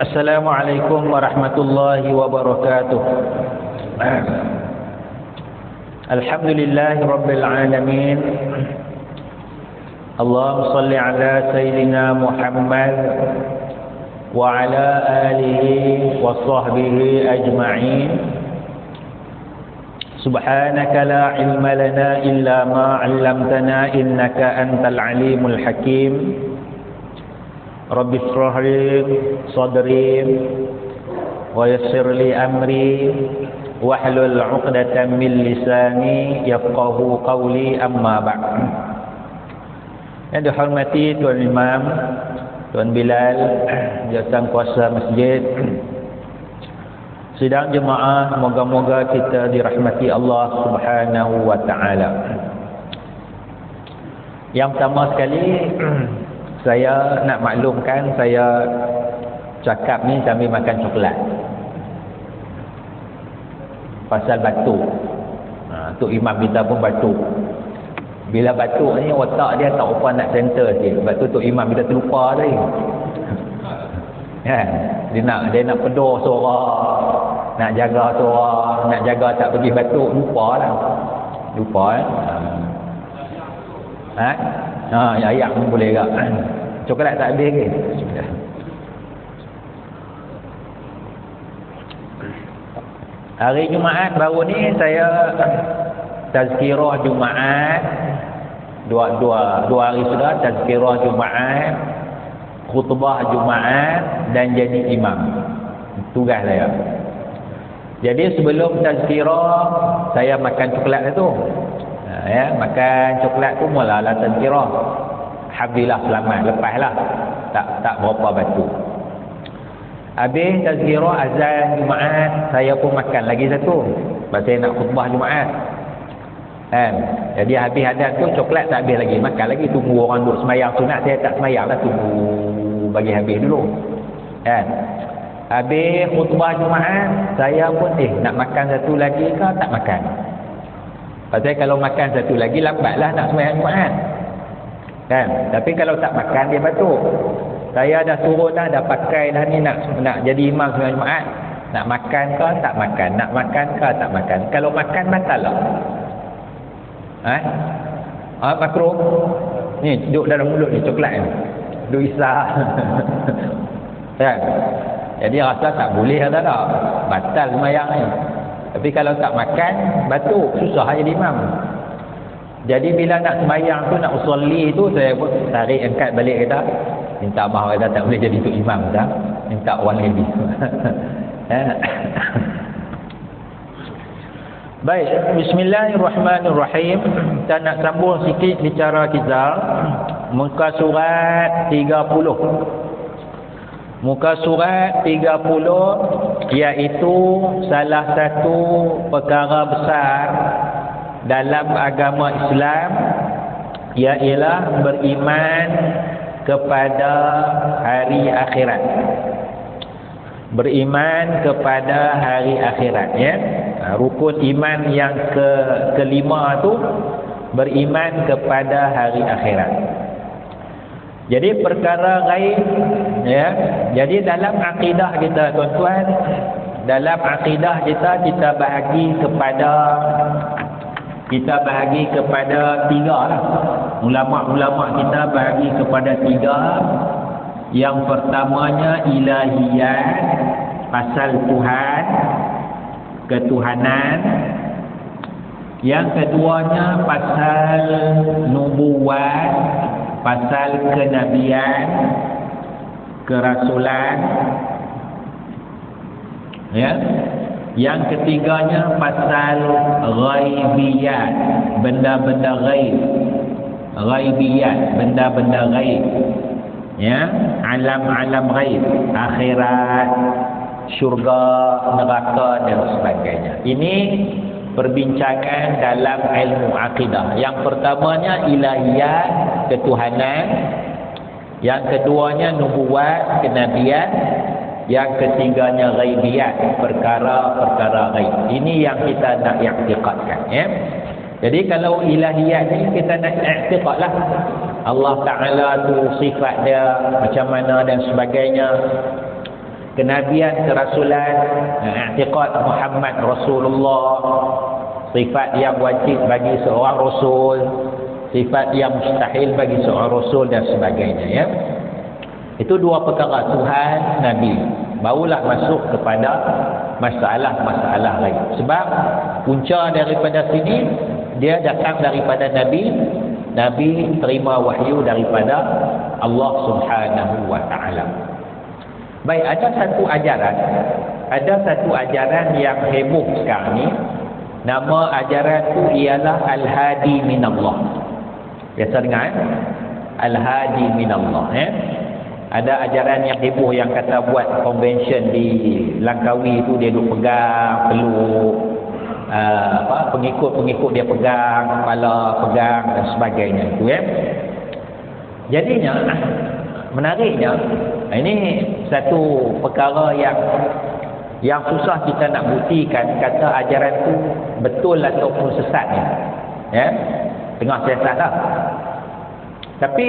Assalamualaikum warahmatullahi wabarakatuh. Alhamdulillahi rabbil alamin. Allahumma salli ala sayyidina Muhammad wa ala alihi wa sahbihi ajma'in. Subhanaka la ilma lana illa ma 'allamtana innaka antal alimul hakim. Rabbi shrah li sadri wa yassir li amri wahlul 'uqdatam min lisani yafqahu qawli, amma ba'd. Yang dihormati Tuan Imam, Tuan Bilal, Jawatan Kuasa Masjid, sidang jemaah, moga-moga kita dirahmati Allah Subhanahu wa taala. Yang pertama sekali, saya nak maklumkan, saya cakap ni sambil makan coklat pasal batuk. Tok Imam kita pun batuk. Bila batuk ni otak dia tak apa nak center sikit. Sebab tu Tok Imam kita terlupa tadi. Kan? Dia nak pedor suara, nak jaga suara, nak jaga tak pergi batuk, lupa lah. Lupa ayam pun boleh tak? Coklat tak habis ke? Hari Jumaat baru ni saya tazkirah Jumaat. Dua hari sudah tazkirah Jumaat, khutbah Jumaat dan jadi imam. Tugas saya. Jadi sebelum tazkirah saya makan coklat tu. Makan coklat tu mulalah tazkirah. Alhamdulillah selamat, lepaslah. Tak berapa batuk. Habis tazkirah azan Jumaat, saya pun makan lagi satu. Sebab saya nak khutbah Jumaat. Jadi habis azan tu coklat tak habis lagi, makan lagi, tunggu orang duduk semayang sunat. Saya tak semayang lah, tunggu bagi habis dulu. Habis khutbah Jumaat, saya pun nak makan satu lagi ke tak makan. Pasal kalau makan satu lagi lambatlah nak semayang Jumaat. Tapi kalau tak makan dia batuk. Saya dah turun dah pakai dah ni nak jadi imam semayang Jumaat. Nak makan ke tak makan, nak makan ke tak makan. Kalau makan batal lah. Makruh. Ni duduk dalam mulut ni coklat ni. Duduk isah. Jadi rasa tak boleh dah tak. Batal semayang ni. Tapi kalau tak makan, batuk, susah jadi imam. Jadi bila nak semayang tu, nak usolli tu, saya pun tarik angkat balik kata, minta maaf kata tak boleh jadi tu imam dah. Minta orang lagi. Baik, bismillahirrahmanirrahim. Kita nak sambung sikit bicara kita. Muka surat 30. Muka surat 30 iaitu salah satu perkara besar dalam agama Islam, ialah beriman kepada hari akhirat. Beriman kepada hari akhirat, ya. Rukun iman yang kelima tu beriman kepada hari akhirat. Jadi perkara gaib, ya. Jadi dalam akidah kita, tuan-tuan, dalam akidah kita bahagi kepada tiga lah. Ulama-ulama kita bahagi kepada tiga. Yang pertamanya ilahiyat, pasal Tuhan, ketuhanan. Yang keduanya pasal nubuat, pasal kenabian, kerasulan, ya. Yang ketiganya pasal ghaibiyat, benda-benda ghaib. Ghaibiyat, benda-benda ghaib, ya. Alam-alam ghaib, akhirat, syurga, neraka dan sebagainya. Ini perbincangan dalam ilmu akidah. Yang pertamanya ilahiyat, ketuhanan. Yang keduanya nubuat, kenabian. Yang ketiganya ghaibiyat, perkara-perkara ghaib. Ini yang kita nak i'tiqadkan, ya. Jadi kalau ilahiyat ni kita nak i'tiqad lah. Allah Ta'ala tu sifat dia macam mana dan sebagainya. kenabian, kerasulan, i'tiqad Muhammad Rasulullah, sifat yang wajib bagi seorang rasul, sifat yang mustahil bagi seorang rasul dan sebagainya, ya. Itu dua perkara, Tuhan, Nabi. Barulah masuk kepada masalah-masalah lain. Sebab punca daripada sini dia datang daripada Nabi. Nabi terima wahyu daripada Allah Subhanahu wa taala. Baik, ada satu ajaran yang heboh sekarang ni. Nama ajaran tu ialah Al-Hadi Minallah. Biasa dengar Al-Hadi Minallah, Ada ajaran yang heboh yang kata buat convention di Langkawi tu dia duk pegang, peluk, pengikut-pengikut dia pegang, kepala pegang dan sebagainya itu, Jadinya menariknya, ini satu perkara yang susah kita nak buktikan kata ajaran tu betul ataupun sesatnya, tengah siasat lah. Tapi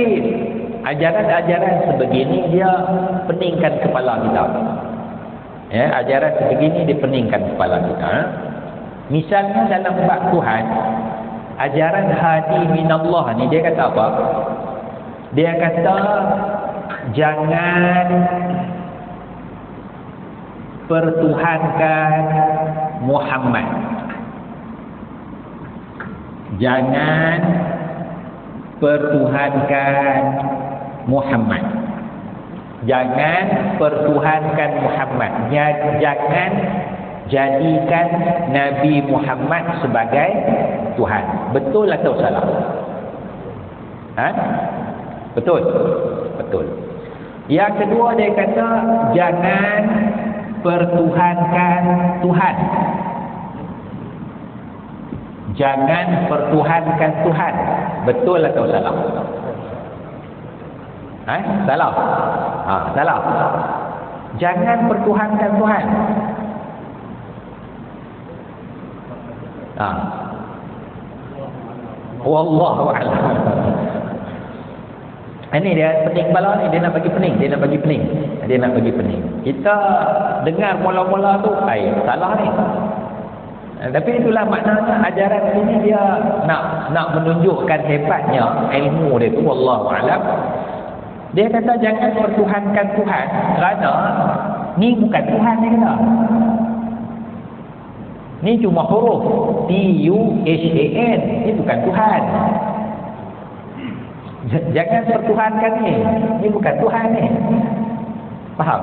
ajaran-ajaran sebegini dia peningkan kepala kita, ajaran sebegini dia peningkan kepala kita. Misalnya dalam bab Tuhan, ajaran hadi minallah ni dia kata apa? Dia kata jangan pertuhankan Muhammad. Jangan pertuhankan Muhammad. Jangan pertuhankan Muhammad. Jangan jadikan Nabi Muhammad sebagai Tuhan. Betul atau salah? Betul. Betul. Yang kedua dia kata jangan pertuhankan Tuhan. Jangan pertuhankan Tuhan. Betul atau salah? Salah. Salah. Jangan pertuhankan Tuhan. Wallahu a'lam. Ini dia pening kepala ni, dia nak bagi pening. Kita dengar mula-mula tu, salah ni. Tapi itulah maknanya ajaran ini dia nak menunjukkan hebatnya ilmu dia tu, wallahu a'lam. Dia kata jangan pertuhankan Tuhan kerana ni bukan Tuhan dia kata. Ni cuma huruf T-U-H-A-N, ni bukan Tuhan. Jangan pertuhankan ni bukan Tuhan ni. Faham?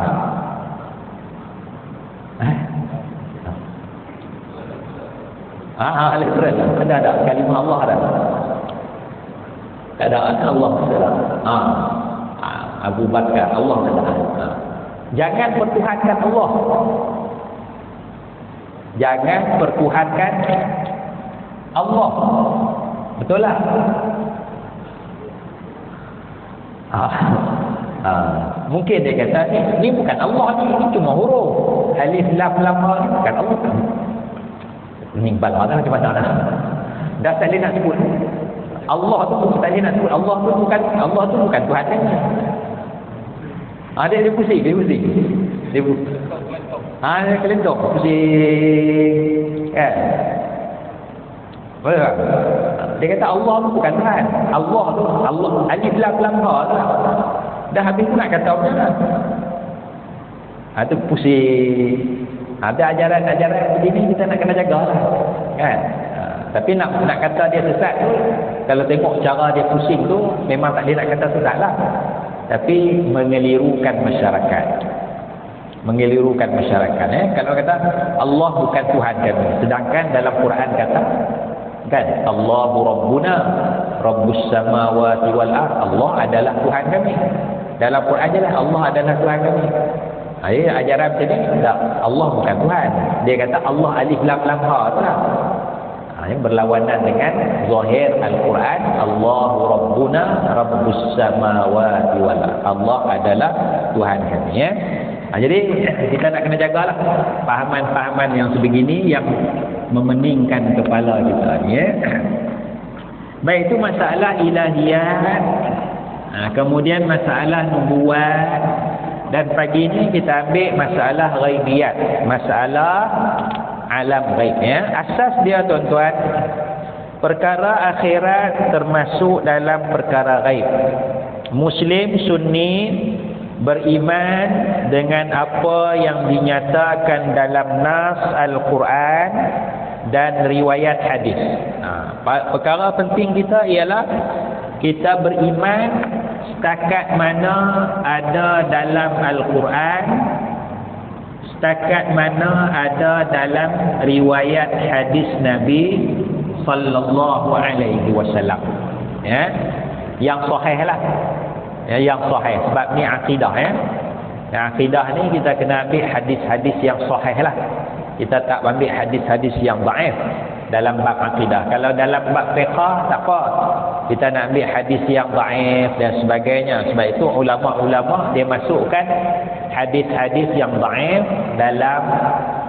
Al-Quran ada kalimah Allah ada. Ada Allah ada. Abu Bakar Allah ada. Jangan pertuhankan Allah. Jangan pertuhankan Allah. Betul lah. Mungkin dia kata ni bukan Allah ni cuma huruf alif lam lam ni bukan Allah. Ni balah dah macam mana dah. Dah tak nak sebut Allah tu, tak nak sebut Allah tu bukan Tuhan kan. Dia pusing. Dia kelentong pusing. Betul. Dia kata Allah tu bukan Tuhan. Allah alif lam lam ha tu. Dah habis nak kata apa dah. Tu pusing. Ada ajaran-ajaran begini kita nak kena jagalah. Kan? Tapi nak kata dia sesat tu, kalau tengok cara dia pusing tu memang tak dia nak kata sesatlah. Tapi mengelirukan masyarakat. Kalau kata Allah bukan Tuhan kami, sedangkan dalam Quran kata kan Allahu Rabbuna Rabbus samawati wal ard, Allah adalah Tuhan kami. Dalam Quran je lah Allah adalah Tuhan kami. Ajaran macam ni tak, Allah bukan Tuhan. Dia kata Allah alif lam lam ha tu lah. Yang berlawanan dengan zahir Al-Quran, Allahu Rabbuna Rabbus samawati wal ard, Allah adalah Tuhan kami, ya. Jadi kita nak kena jagalah fahaman-fahaman yang sebegini yang memeningkan kepala kita ni, ya. Baik, itu masalah ilahiyat. Kemudian masalah nubuat, Dan pagi ini kita ambil masalah ghaibiyat, masalah alam ghaib ya. Asas dia tuan-tuan, perkara akhirat termasuk dalam perkara ghaib. Muslim Sunni beriman dengan apa yang dinyatakan dalam nas Al-Quran dan riwayat hadis. Perkara penting kita ialah kita beriman setakat mana ada dalam Al-Quran, setakat mana ada dalam riwayat hadis Nabi sallallahu alaihi wasallam. Ya. Yang sahih lah. Ya, yang sahih. Sebab ni akidah ya. Akidah ni kita kena ambil hadis-hadis yang sahih lah. Kita tak ambil hadis-hadis yang dhaif dalam bab akidah. Kalau dalam bab fiqh tak apa. Kita nak ambil hadis yang dhaif dan sebagainya. Sebab itu ulama-ulama dia masukkan hadis-hadis yang dhaif dalam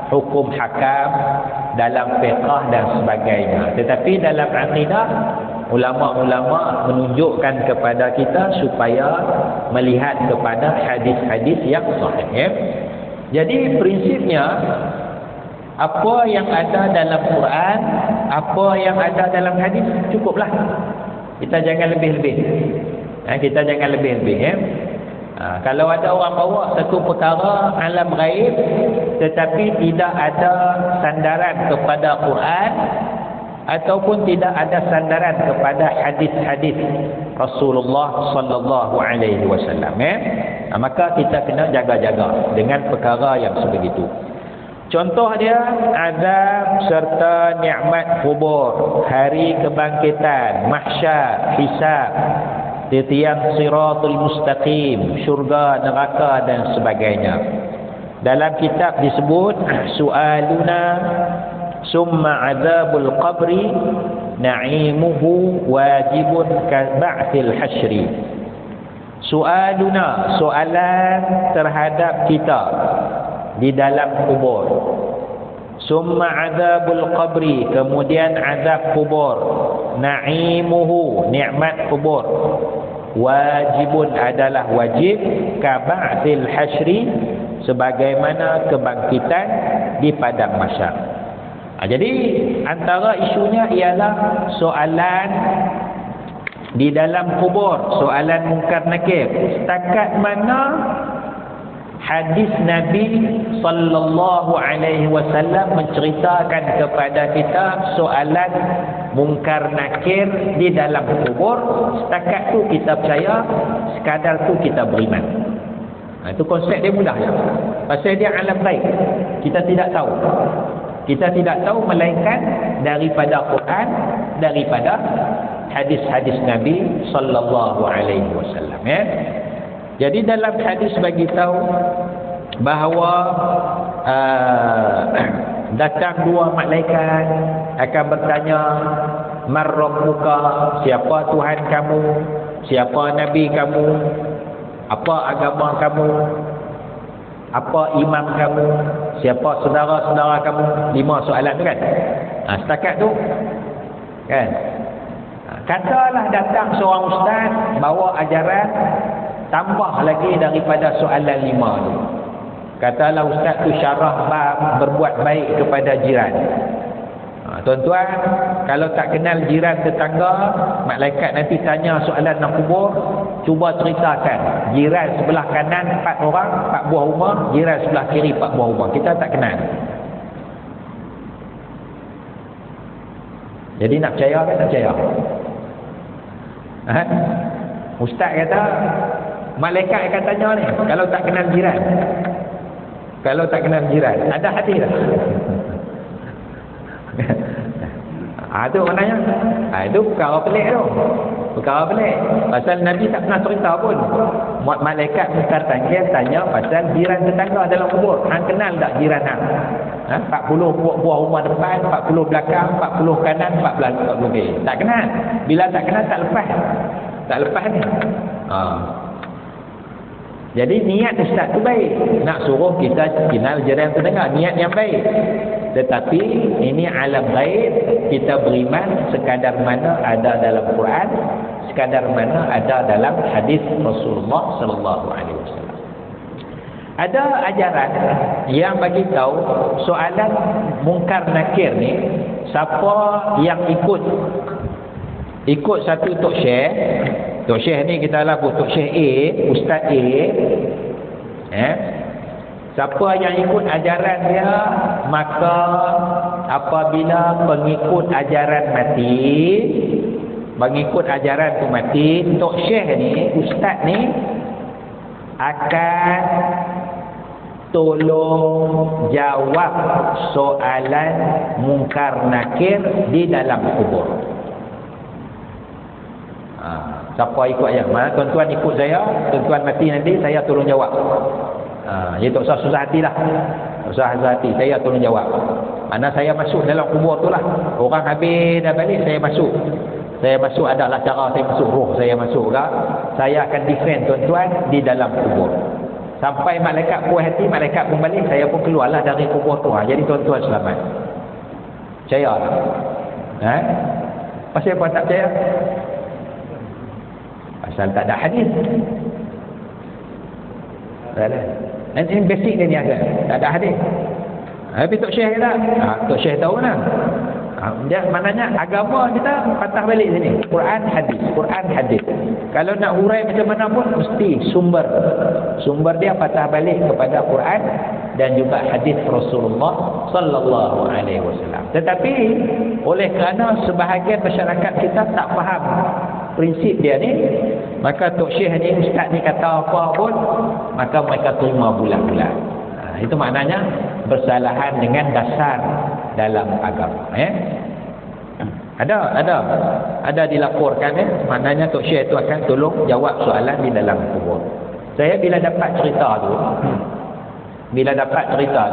hukum hakam, dalam fiqh dan sebagainya. Tetapi dalam akidah ulama-ulama menunjukkan kepada kita supaya melihat kepada hadis-hadis yang sahih ya. Jadi prinsipnya apa yang ada dalam Quran, apa yang ada dalam hadis cukuplah. Kita jangan lebih-lebih. Kita jangan lebih-lebih ya. Kalau ada orang bawa satu perkara alam ghaib tetapi tidak ada sandaran kepada Quran ataupun tidak ada sandaran kepada hadis-hadis Rasulullah sallallahu alaihi wasallam ya. Maka kita kena jaga-jaga dengan perkara yang sebegitu. Contoh dia azab serta nikmat kubur, hari kebangkitan, mahsyar, hisab, titian siratul mustaqim, syurga, neraka dan sebagainya. Dalam kitab disebut su'aluna summa azabul qabri na'imuhu wajibun kaba'thil hasyri. Su'aluna, soalan terhadap kita di dalam kubur. Summa azabul qabri, kemudian azab kubur. Na'imuhu, nikmat kubur. Wajibun adalah wajib, kaba'thil hasyri, sebagaimana kebangkitan di padang mahsyar. Jadi antara isunya ialah soalan di dalam kubur, soalan mungkar nakir. Setakat mana hadis Nabi sallallahu alaihi wasallam menceritakan kepada kita soalan mungkar nakir di dalam kubur, setakat tu kita percaya, sekadar tu kita beriman. Itu konsep dia mudah ya. Pasal dia alam ghaib. Kita tidak tahu. Kita tidak tahu melainkan daripada Quran, daripada hadis-hadis Nabi sallallahu alaihi wasallam ya. Jadi dalam hadis bagi tahu bahawa datang dua malaikat akan bertanya, man rabbuka, siapa Tuhan kamu, siapa nabi kamu, apa agama kamu, apa imam kamu, siapa saudara-saudara kamu. 5 soalan tu kan. Setakat tu kan. Katalah datang seorang ustaz bawa ajaran tambah lagi daripada soalan 5 tu. Katalah ustaz tu syarah bab berbuat baik kepada jiran. Tuan-tuan, kalau tak kenal jiran tetangga, malaikat nanti tanya soalan nak kubur, cuba ceritakan. Jiran sebelah kanan 4 orang, 4 buah rumah, jiran sebelah kiri 4 buah rumah. Kita tak kenal. Jadi nak percaya ke tak percaya? Ustaz kata malaikat akan tanya ni kalau tak kenal jiran. Kalau tak kenal jiran, ada hadis dah. Itu maknanya. Itu perkara pelik tu. Perkara pelik. Pasal Nabi tak pernah cerita pun. Malaikat mungkar nakir tanya pasal jiran tetangga dalam kubur. Hang kenal tak jiran hang? 40 buah rumah depan, 40 belakang, 40 kanan, 40 kiri. Tak kenal. Bila tak kenal tak lepas. Tak lepas ni. Jadi niat ustaz tu baik, nak suruh kita kenal jiran tetangga, niat yang baik. Tetapi ini alam ghaib, kita beriman sekadar mana ada dalam Quran, sekadar mana ada dalam hadis Rasulullah sallallahu alaihi wasallam. Ada ajaran yang bagi tahu soalan mungkar nakir ni, siapa yang ikut satu Tok Syekh ni kita lah Tok Syekh A, Ustaz A, siapa yang ikut ajaran dia, maka apabila pengikut ajaran tu mati, Tok Syekh ni, Ustaz ni akan tolong jawab soalan mungkar nakir di dalam kubur. Siapa ikut ayat? Tuan-tuan ikut saya, tuan-tuan mati nanti saya tolong jawab. Dia tak usah susah hati lah. Susah hati, saya tolong jawab. Mana saya masuk dalam kubur tu lah. Orang habis dah balik, saya masuk. Saya masuk adalah cara saya masuk, roh saya masuk ke. Saya akan defend tuan-tuan di dalam kubur. Sampai malaikat puas hati, malaikat pun balik, saya pun keluarlah dari kubur tu. Jadi tuan-tuan selamat. Percaya tak? Pasal apa tak percaya? Pasal tak ada hadis. Nanti basic dia ni ada. Tak ada hadis. Habis Tok Syekh kata, Tok Syekh tahu lah. Dia maknanya agama kita patah balik sini. Quran hadis. Kalau nak hurai macam mana pun mesti sumber dia patah balik kepada Quran dan juga hadis Rasulullah sallallahu alaihi wasallam. Tetapi oleh kerana sebahagian masyarakat kita tak faham prinsip dia ni, maka Tok Syekh ni, ustaz ni kata apa pun, maka mereka terima bulat-bulat. Itu maknanya bersalahan dengan dasar dalam agama. Ada dilaporkan, maknanya Tok Syekh itu akan tolong jawab soalan di dalam kubur. Saya bila dapat cerita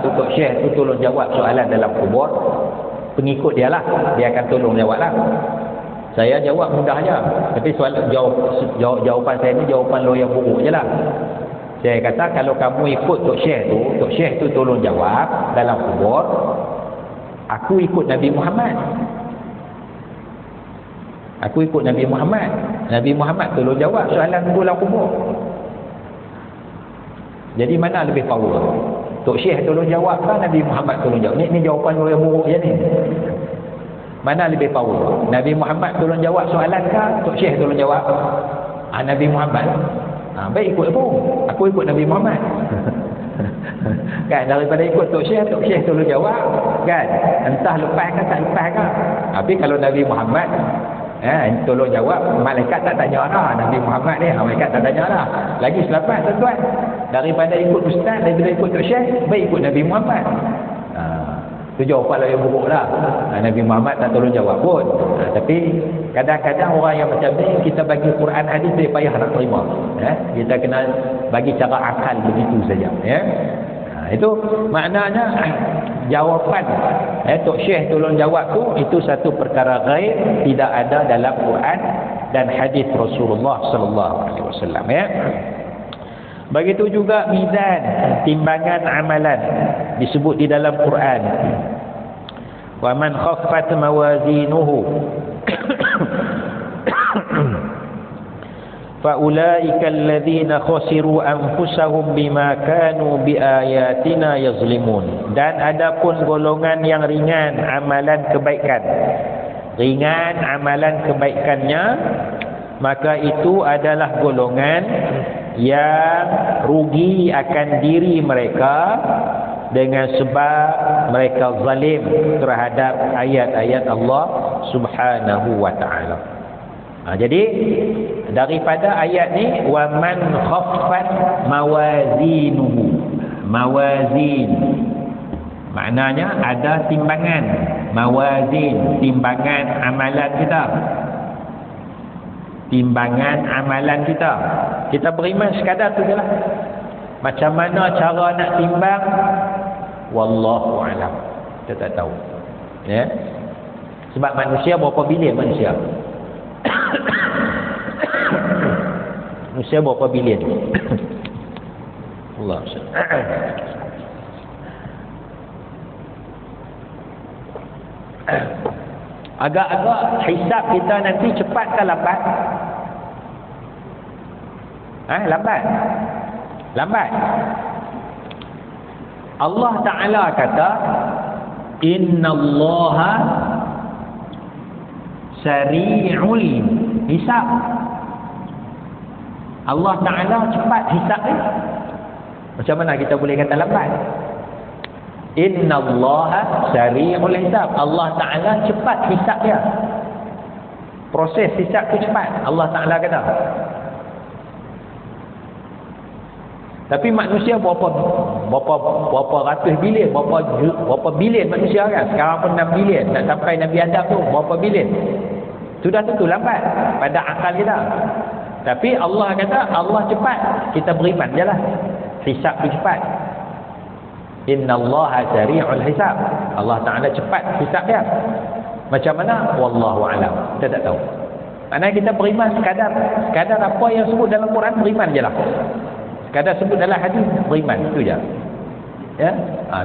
tu Tok Syekh itu tolong jawab soalan dalam kubur, pengikut dia lah, dia akan tolong jawab lah. Saya jawab mudah je, tapi jawapan saya ni jawapan lawyer buruk je lah. Saya kata kalau kamu ikut Tok Syekh tu tolong jawab dalam kubur, aku ikut Nabi Muhammad. Nabi Muhammad tolong jawab soalan dalam kubur. Jadi mana lebih power? Tok Syekh tolong jawab kan Nabi Muhammad tolong jawab? Ni jawapan lawyer buruk je ni. Mana lebih power? Nabi Muhammad tolong jawab soalan kah? Tok Syekh tolong jawab? Nabi Muhammad. Baik ikut apa? Aku ikut Nabi Muhammad. Kan daripada ikut Tok Syekh tolong jawab, kan? Entah lepas ke tak lepas ke. Tapi kalau Nabi Muhammad tolong jawab, malaikat tak tanya dah. Nabi Muhammad ni malaikat tak tanya dah. Lagi selamat tuan-tuan. Daripada ikut ustaz, daripada ikut Tok Syekh, baik ikut Nabi Muhammad. Itu jawapan yang buruk lah. Nabi Muhammad tak tolong jawab pun. Tapi kadang-kadang orang yang macam ni, kita bagi Quran hadis dia payah nak terima. Kita kena bagi cara akal begitu saja. Itu maknanya jawapan Tok Syekh tolong jawab tu, itu satu perkara ghaib, tidak ada dalam Quran dan hadis Rasulullah sallallahu alaihi wasallam. Begitu juga mizan, timbangan amalan, disebut di dalam Quran. Wa man khaffat mawazinuhu fa ulaika alladhina khasiru anfusahum bima kanu biayatina yazlimun. Dan adapun golongan yang ringan amalan kebaikannya, maka itu adalah golongan yang rugi akan diri mereka dengan sebab mereka zalim terhadap ayat-ayat Allah Subhanahu wa ta'ala. Jadi daripada ayat ni, wa man khaffat mawazinuhu, mawazin maknanya ada timbangan, mawazin timbangan amalan kita. Kita beriman sekadar tu je lah. Macam mana cara nak timbang, wallahu alam, kita tak tahu. Sebab manusia berapa bilion manusia? Manusia berapa bilion? Allah agak-agak hisap kita nanti cepat ke lambat? Lambat. Allah Ta'ala kata, innallaha sari'ul hisab. Allah Ta'ala cepat hisab dia. Macam mana kita boleh kata lambat? Innallaha sari'ul hisab. Allah Ta'ala cepat hisab dia. Proses hisab tu cepat. Allah Ta'ala kata. Tapi manusia berapa ratus bilion, berapa bilion manusia kan? Sekarang pun 6 bilion. Nak sampai Nabi Adam tu berapa bilion? Sudah tentu lambat pada akal kita. Tapi Allah kata Allah cepat. Kita beriman je lah. Hisab tu cepat. Innallaha sari'ul hisab. Allah Ta'ala cepat hisab dia. Macam mana? Wallahu a'lam. Kita tak tahu. Maknanya kita beriman sekadar apa yang sebut dalam Quran, beriman je lah. Sekadar sebut dalam hadis, beriman. Itu je. Ya?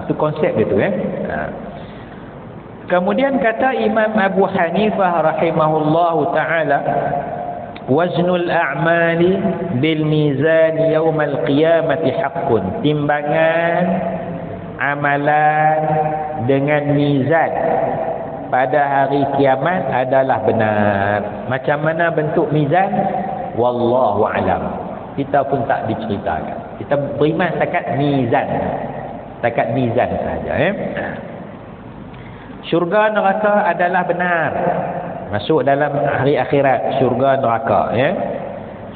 Itu konsep dia tu. Kemudian kata Imam Abu Hanifah rahimahullahu ta'ala, waznul a'mali bil mizan yawmal qiyamati haqqun. Timbangan amalan dengan mizan pada hari kiamat adalah benar. Macam mana bentuk mizan? Wallahu a'lam. Kita pun tak diceritakan. Kita beriman setakat mizan. Setakat mizan sahaja. Syurga neraka adalah benar. Masuk dalam hari akhirat. Syurga neraka.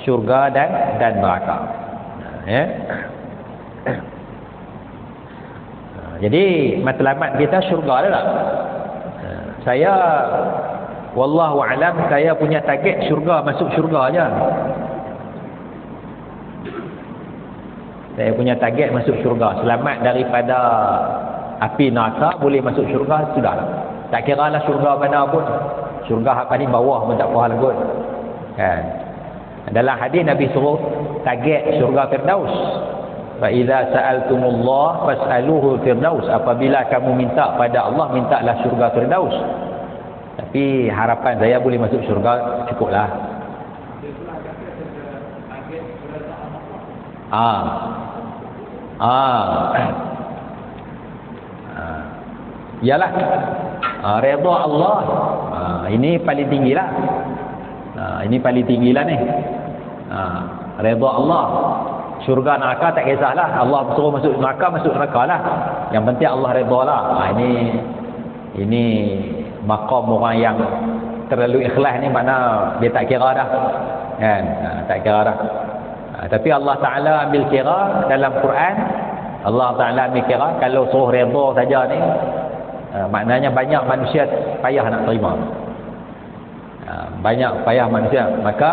Syurga dan neraka. Jadi matlamat kita syurga adalah. Saya wallahu alam, saya punya target syurga, masuk syurga aja. Saya punya target masuk syurga, selamat daripada api neraka, boleh masuk syurga, sudahlah. Tak kira lah syurga mana pun. Syurga hak paling bawah pun tak apa hal kot. Kan? Dalam hadis Nabi suruh target syurga Firdaus. Fa idza sa'altumullah fas'aluhu Firdaus. Apabila kamu minta pada Allah, mintalah syurga Firdaus. Tapi harapan saya boleh masuk syurga cukuplah. Yalah. Redha Allah. Ini paling tinggilah. Ini paling tinggilah ni. Redha Allah. Syurga neraka tak kisahlah. Allah suruh masuk neraka lah. Yang penting Allah redha lah. Ini maqam orang yang terlalu ikhlas ni, makna dia tak kira dah. Kan? Tak kira dah. Tapi Allah Ta'ala ambil kira dalam Quran. Allah Ta'ala ambil kira kalau suruh redha saja ni, maknanya banyak manusia payah nak terima. Banyak payah manusia. Maka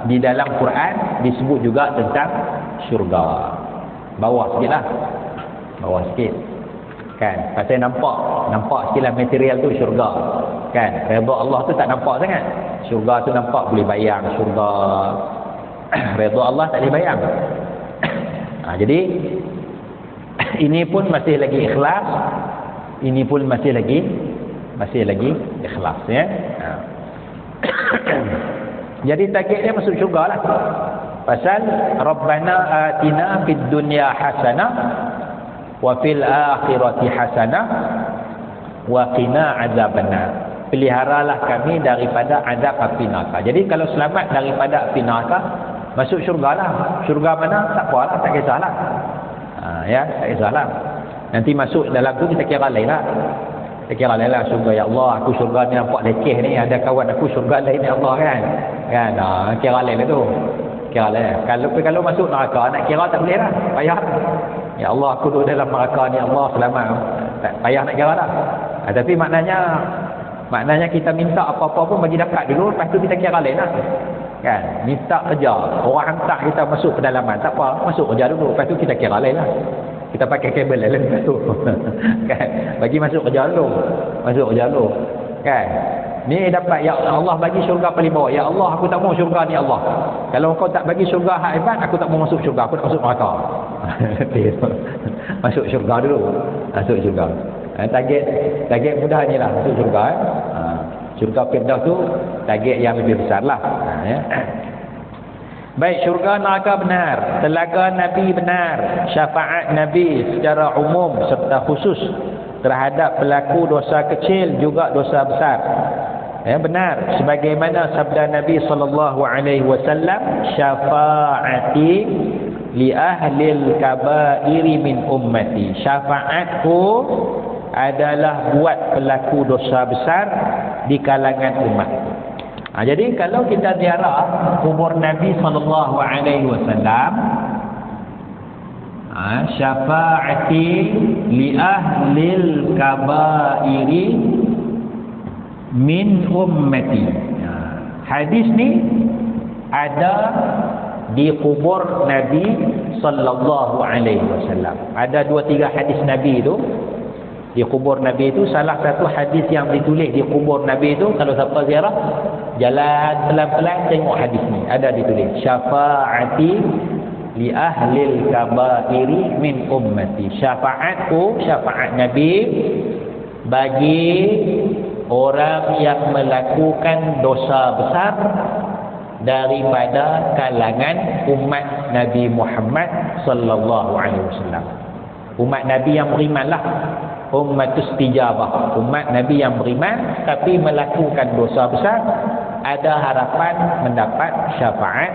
di dalam Quran disebut juga tentang syurga. Bawah sikit lah. Bawah sikit. Kan? Pasal nampak sikit lah material tu syurga. Kan? Redha Allah tu tak nampak sangat. Syurga tu nampak, boleh bayang syurga. Redha Allah tak boleh bayang. Jadi ini pun masih lagi ikhlas. Ini pun masih lagi ikhlas, ya. Jadi target dia masuk syurga lah. Pasal Rabbana atina fid dunya hasanah wa fil akhirati hasanah wa qina azabannar. Peliharalah kami daripada azab api neraka. Jadi kalau selamat daripada api neraka, masuk syurga lah. Syurga mana? Tak apa lah, tak kisahlah. Ya, tak kisahlah. Nanti masuk dalam tu kita kira lain lah. Kita kira lain lah syurga. Ya Allah, aku syurga ni nampak lekeh ni. Ada kawan aku syurga lain ya Allah kan. Kan? Kira lain lah tu. Kira lain. Kalau masuk neraka, nak kira tak boleh lah. Payah. Ya Allah, aku duduk dalam neraka ni. Allah selamat. Tak payah nak kira lah. Tapi maknanya kita minta apa-apa pun bagi dapat dulu. Lepas tu kita kira lain lah. Kan? Minta kerja. Orang hantar kita masuk pedalaman. Tak apa. Masuk kerja dulu. Lepas tu kita kira lain lah. Kita pakai kabel lain lepas tu. Kan? Bagi masuk kerja dulu. Masuk kerja dulu. Kan? Ni dapat, ya Allah bagi syurga paling bawah. Ya Allah, aku tak mau syurga ni Allah. Kalau kau tak bagi syurga hak hebat, aku tak mau masuk syurga. Aku nak masuk neraka. Masuk syurga dulu. Masuk syurga. Target mudah ni lah. Masuk syurga. Syurga Firdaus tu target yang lebih besar lah. Baik, syurga neraka benar, telaga Nabi benar, syafaat Nabi secara umum serta khusus terhadap pelaku dosa kecil juga dosa besar. Benar sebagaimana sabda Nabi sallallahu alaihi wasallam, syafaati li ahlil kabairi min ummati. Syafaatku adalah buat pelaku dosa besar di kalangan umatku. Jadi kalau kita ziarah kubur Nabi sallallahu alaihi wasallam, syafaati li ahlil kabairi min ummati. Hadis ni ada di kubur Nabi sallallahu alaihi wasallam. Ada 2-3 hadis Nabi itu di kubur Nabi itu. Salah satu hadis yang ditulis di kubur Nabi itu, kalau siapa ziarah, jalan pelan-pelan tengok hadis ni, ada ditulis syafaati li ahlil kabairi min ummati. Syafaatku, syafaat Nabi bagi orang yang melakukan dosa besar daripada kalangan umat Nabi Muhammad sallallahu alaihi wasallam. Umat Nabi yang berimanlah, ummatus istijabah, umat Nabi yang beriman tapi melakukan dosa besar, ada harapan mendapat syafaat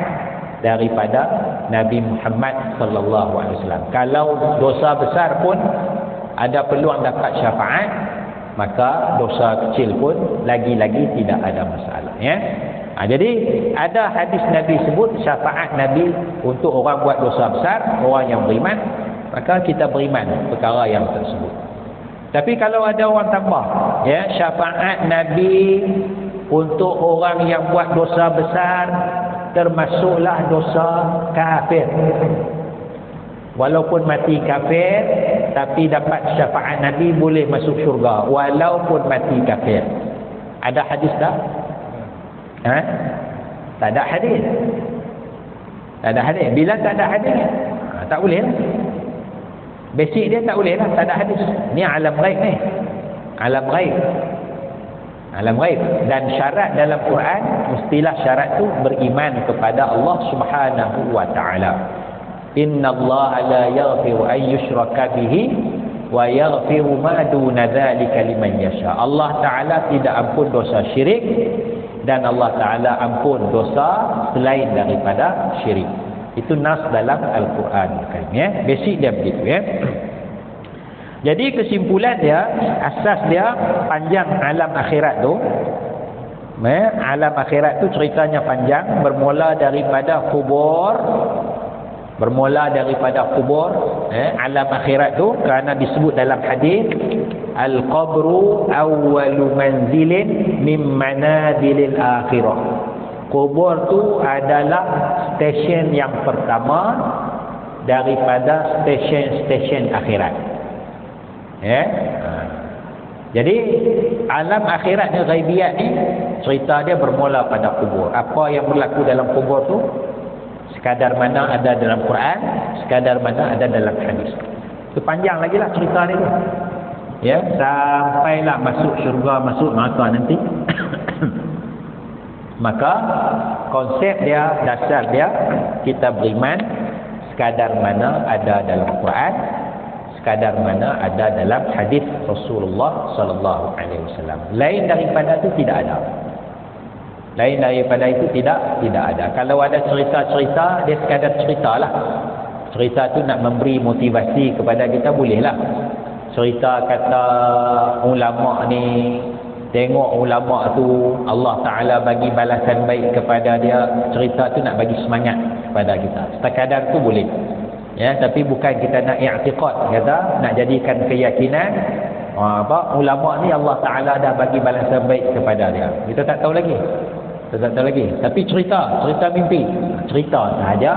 daripada Nabi Muhammad sallallahu alaihi wasallam. Kalau dosa besar pun ada peluang dapat syafaat, maka dosa kecil pun lagi-lagi tidak ada masalah, ya. Jadi ada hadis Nabi sebut syafaat Nabi untuk orang buat dosa besar, orang yang beriman, maka kita beriman perkara yang tersebut. Tapi kalau ada orang tambah, ya, syafaat Nabi untuk orang yang buat dosa besar termasuklah dosa kafir. Walaupun mati kafir tapi dapat syafaat Nabi, boleh masuk syurga walaupun mati kafir. Ada hadis tak? Tak ada hadis. Tak ada hadis. Bila tak ada hadis, tak boleh lah. Basic dia tak boleh lah, tak ada hadis. Ni alam ghaib ni. Alam ghaib. Alam ghaib. Dan syarat dalam Quran, mestilah syarat tu beriman kepada Allah Subhanahu wa ta'ala. Inna Allah la yaghfiru an yushraka bihi wa yaghfiru ma duna dzalika liman yasha. Allah Taala tidak ampun dosa syirik dan Allah Taala ampun dosa selain daripada syirik. Itu nas dalam Al-Quran, ya. Basic dia begitu, ya. Jadi kesimpulan dia, asas dia panjang alam akhirat tu. Alam akhirat tu ceritanya panjang, bermula daripada kubur. Alam akhirat tu kerana disebut dalam hadis, al-qabru awwalu manzilin min manazilil akhirah. Kubur tu adalah stesen yang pertama daripada stesen-stesen akhirat, ya. Jadi alam akhirat ni, ghaibiyat ni, cerita dia bermula pada kubur. Apa yang berlaku dalam kubur tu, sekadar mana ada dalam Quran, sekadar mana ada dalam hadis. Itu panjang lagi lah cerita dia tu, ya, sampailah masuk syurga, masuk neraka nanti. Maka konsep dia, dasar dia, kita beriman sekadar mana ada dalam Quran, sekadar mana ada dalam hadis Rasulullah sallallahu alaihi wasallam. Lain daripada itu tidak ada. Lain daripada itu tidak ada. Kalau ada cerita-cerita, dia sekadar ceritalah. Cerita tu nak memberi motivasi kepada kita, bolehlah. Cerita kata ulama ni, tengok ulama tu Allah Ta'ala bagi balasan baik kepada dia. Cerita tu nak bagi semangat kepada kita. Sekadar tu boleh, ya. Tapi bukan kita nak i'tiqad, kata nak jadikan keyakinan ulama ni Allah Ta'ala dah bagi balasan baik kepada dia. Kita tak tahu lagi. Tapi cerita mimpi, cerita sahaja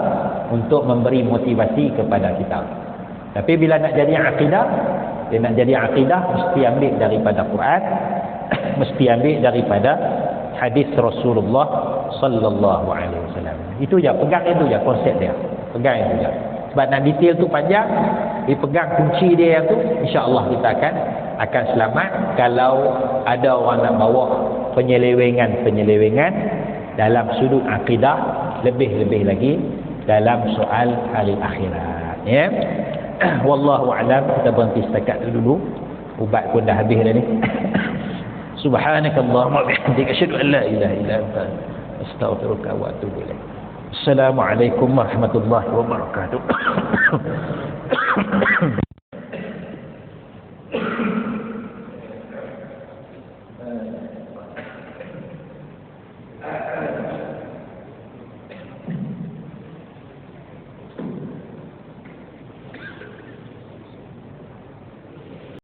untuk memberi motivasi kepada kita. Tapi bila nak jadi akidah, mesti ambil daripada Quran, mesti ambil daripada hadis Rasulullah sallallahu alaihi wasallam. Itu je, pegang itu je konsep dia. Pegang itu je. Sebab nak detail tu panjang, dipegang kunci dia yang tu, insya-Allah kita akan selamat. Kalau ada orang nak bawa penyelewengan dalam sudut akidah, lebih-lebih lagi dalam soal hari akhirat, ya. Wallahu a'lam. Kita berhenti setakat dulu, ubat pun dah habis dah ni. Subhanakallahumma wa bihamdika asyhadu an la ilaha illa anta astaghfiruka wa atubu ilaik. Assalamualaikum warahmatullahi wabarakatuh.